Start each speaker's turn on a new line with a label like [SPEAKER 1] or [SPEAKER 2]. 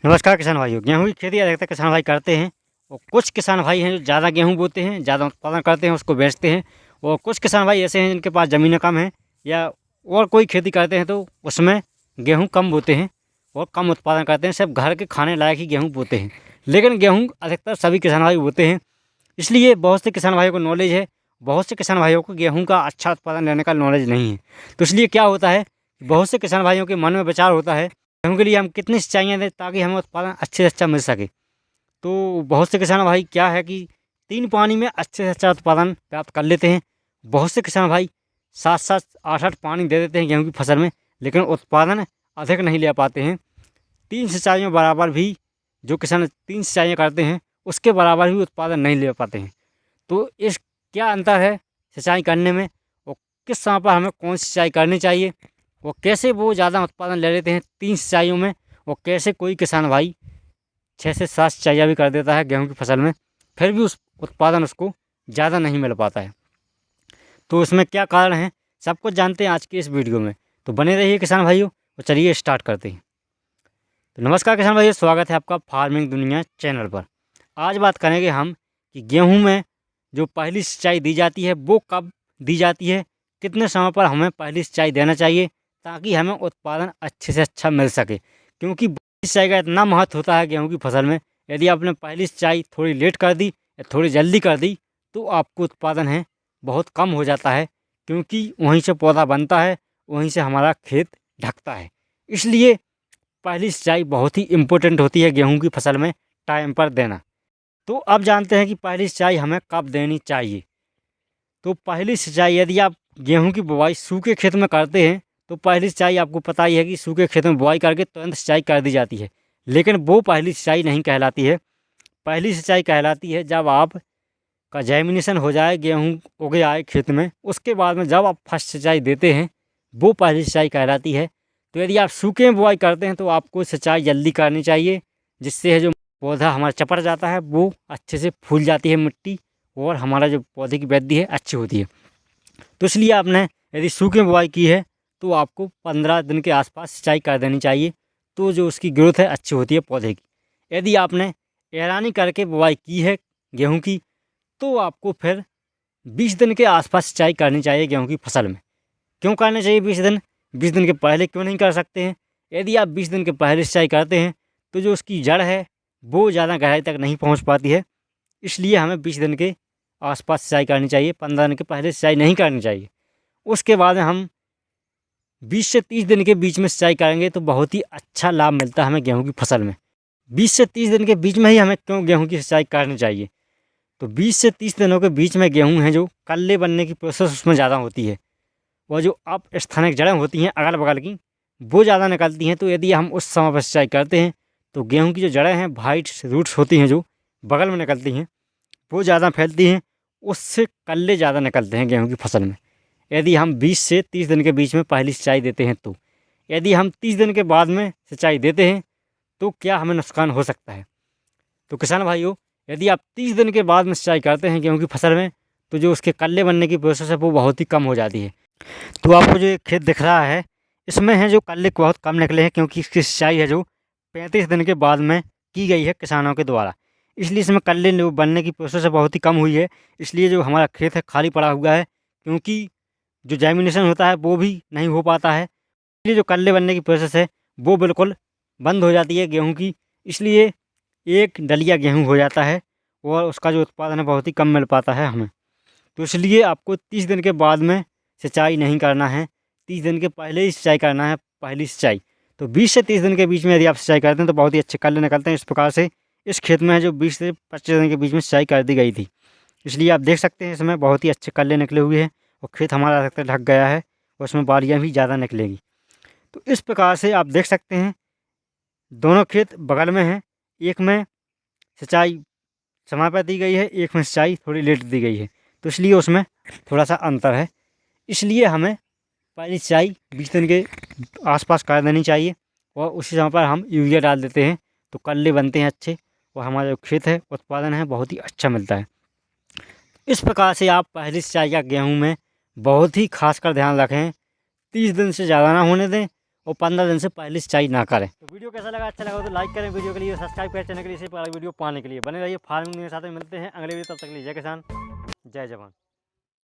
[SPEAKER 1] नमस्कार किसान भाइयों। गेहूँ की खेती अधिकतर किसान भाई करते हैं और कुछ किसान भाई हैं जो ज़्यादा गेहूँ बोते हैं, ज़्यादा उत्पादन करते हैं, उसको बेचते हैं। और कुछ किसान भाई ऐसे हैं जिनके पास ज़मीनें कम हैं या और कोई खेती करते हैं तो उसमें गेहूँ कम बोते हैं और कम उत्पादन करते हैं, सिर्फ घर के खाने लायक ही गेहूँ बोते हैं। लेकिन गेहूँ अधिकतर सभी किसान भाई बोते हैं, इसलिए बहुत से किसान भाइयों को नॉलेज है, बहुत से किसान भाइयों को गेहूँ का अच्छा उत्पादन लेने का नॉलेज नहीं है। तो इसलिए क्या होता है, बहुत से किसान भाइयों के मन में विचार होता है गेहूँ के लिए हम कितनी सिंचाइयाँ दें ताकि हमें उत्पादन अच्छे से अच्छा मिल सके। तो बहुत से किसान भाई क्या है कि 3 पानी में अच्छे से अच्छा उत्पादन प्राप्त कर लेते हैं। बहुत से किसान भाई 7-7, 8-8 पानी दे देते हैं गेहूँ की फसल में, लेकिन उत्पादन अधिक नहीं ले पाते हैं। 3 सिंचाइयों बराबर भी जो किसान 3 सिंचाइयाँ करते हैं उसके बराबर भी उत्पादन नहीं ले पाते हैं। तो इस क्या अंतर है सिंचाई करने में और किस समय पर हमें कौन सी सिंचाई करनी चाहिए और कैसे वो ज़्यादा उत्पादन ले लेते हैं 3 सिंचाइयों में, और कैसे कोई किसान भाई 6 से 7 सिंचाइयाँ भी कर देता है गेहूँ की फसल में, फिर भी उस उत्पादन उसको ज़्यादा नहीं मिल पाता है। तो उसमें क्या कारण है, सब कुछ जानते हैं आज की इस वीडियो में। तो बने रहिए किसान भाइयों, तो चलिए स्टार्ट करते हैं। तो नमस्कार किसान भाइयों, स्वागत है आपका फार्मिंग दुनिया चैनल पर। आज बात करेंगे हम कि गेहूँ में जो पहली सिंचाई दी जाती है वो कब दी जाती है, कितने समय पर हमें पहली सिंचाई देना चाहिए ताकि हमें उत्पादन अच्छे से अच्छा मिल सके। क्योंकि सिंचाई का इतना महत्व होता है गेहूँ की फसल में, यदि आपने पहली सिंचाई थोड़ी लेट कर दी या थोड़ी जल्दी कर दी तो आपको उत्पादन है बहुत कम हो जाता है, क्योंकि वहीं से पौधा बनता है, वहीं से हमारा खेत ढकता है। इसलिए पहली सिंचाई बहुत ही इम्पोर्टेंट होती है गेहूँ की फसल में टाइम पर देना। तो अब जानते हैं कि पहली सिंचाई हमें कब देनी चाहिए। तो पहली सिंचाई यदि आप गेहूं की बुवाई सूखे खेत में करते हैं तो पहली सिंचाई आपको पता ही है कि सूखे खेत में बुवाई करके तुरंत सिंचाई कर दी जाती है, लेकिन वो पहली सिंचाई नहीं कहलाती है। पहली सिंचाई कहलाती है जब आप का जैमिनेशन हो जाए, गेहूं उगे आए खेत में, उसके बाद में जब आप फर्स्ट सिंचाई देते हैं वो पहली सिंचाई कहलाती है। तो यदि आप सूखे में बुवाई करते हैं तो आपको सिंचाई जल्दी करनी चाहिए, जिससे है जो पौधा हमारा चपड़ जाता है वो अच्छे से फूल जाती है मिट्टी और हमारा जो पौधे की वृद्धि है अच्छी होती है। तो इसलिए आपने यदि सूखे में बुआई की है तो आपको 15 दिन के आसपास सिंचाई कर देनी चाहिए, तो जो उसकी ग्रोथ है अच्छी होती है पौधे की। यदि आपने एरानी करके बुआई की है गेहूं की तो आपको फिर 20 दिन के आसपास सिंचाई करनी चाहिए गेहूं की फसल में। क्यों करना चाहिए 20 दिन? 20 दिन के पहले क्यों नहीं कर सकते हैं? यदि आप 20 दिन के पहले सिंचाई करते हैं तो जो उसकी जड़ है वो ज़्यादा गहराई तक नहीं पहुँच पाती है, इसलिए हमें 20 दिन के आसपास सिंचाई करनी चाहिए, 15 दिन के पहले सिंचाई नहीं करनी चाहिए। उसके बाद हम 20 से 30 दिन के बीच में सिंचाई करेंगे तो बहुत ही अच्छा लाभ मिलता है हमें गेहूं की फसल में। 20 से 30 दिन के बीच में ही हमें क्यों गेहूं की सिंचाई करनी चाहिए? तो 20 से 30 दिनों के बीच में गेहूं है जो कल्ले बनने की प्रोसेस उसमें ज़्यादा होती है, और जो अप स्थानिक जड़ें होती हैं अगल बगल की वो ज़्यादा निकलती हैं। तो यदि हम उस समय पर सिंचाई करते हैं तो गेहूँ की जो जड़ें हैं, वाइट रूट्स होती हैं जो बगल में निकलती हैं, वो ज़्यादा फैलती हैं, उससे कल्ले ज़्यादा निकलते हैं गेहूँ की फसल में। यदि हम 20 से 30 दिन के बीच में पहली सिंचाई देते हैं तो यदि हम 30 दिन के बाद में सिंचाई देते हैं तो क्या हमें नुकसान हो सकता है? तो किसान भाइयों, यदि आप 30 दिन के बाद में सिंचाई करते हैं गेहूँ की फसल में तो जो उसके कल्ले बनने की प्रोसेस है वो बहुत ही कम हो जाती है। तो आपको जो ये खेत दिख रहा है इसमें है जो कल्ले बहुत कम निकले हैं, क्योंकि इसकी सिंचाई है जो 35 दिन के बाद में की गई है किसानों के द्वारा, इसलिए इसमें कल्ले बनने की प्रोसेस बहुत ही कम हुई है। इसलिए जो हमारा खेत है खाली पड़ा हुआ है, क्योंकि जो जैमिनेशन होता है वो भी नहीं हो पाता है, इसलिए जो कल्ले बनने की प्रोसेस है वो बिल्कुल बंद हो जाती है गेहूँ की। इसलिए एक डलिया गेहूँ हो जाता है और उसका जो उत्पादन है बहुत ही कम मिल पाता है हमें। तो इसलिए आपको 30 दिन के बाद में सिंचाई नहीं करना है, 30 दिन के पहले ही सिंचाई करना है पहली सिंचाई। तो 20 से 30 दिन के बीच में यदि आप सिंचाई करते हैं तो बहुत ही अच्छे कल्ले निकलते हैं। इस प्रकार से इस खेत में है जो 20 से 25 दिन के बीच में सिंचाई कर दी गई थी, इसलिए आप देख सकते हैं इसमें बहुत ही अच्छे कल्ले निकले हुए हैं और खेत हमारा अधिकतर ढक गया है और उसमें बारियाँ भी ज़्यादा निकलेगी। तो इस प्रकार से आप देख सकते हैं दोनों खेत बगल में हैं, एक में सिंचाई समय पर दी गई है, एक में सिंचाई थोड़ी लेट दी गई है, तो इसलिए उसमें थोड़ा सा अंतर है। इसलिए हमें पहली सिंचाई 20 दिन के आसपास कर देनी चाहिए और उसी समय पर हम यूरिया डाल देते हैं तो कल्ले बनते हैं अच्छे और हमारा जो खेत है उत्पादन है बहुत ही अच्छा मिलता है। इस प्रकार से आप पहली सिंचाई का गेहूँ में बहुत ही खास कर ध्यान रखें, 30 दिन से ज़्यादा ना होने दें और 15 दिन से पहले सिंचाई ना करें। तो वीडियो कैसा लगा, अच्छा लगा तो लाइक करें, वीडियो के लिए सब्सक्राइब करें चैनल के लिए, इसी वीडियो पाने के लिए बने रहिए। फार्मिंग के साथ में मिलते हैं अगले वीडियो, तब तक के लिए जय किसान जय जवान।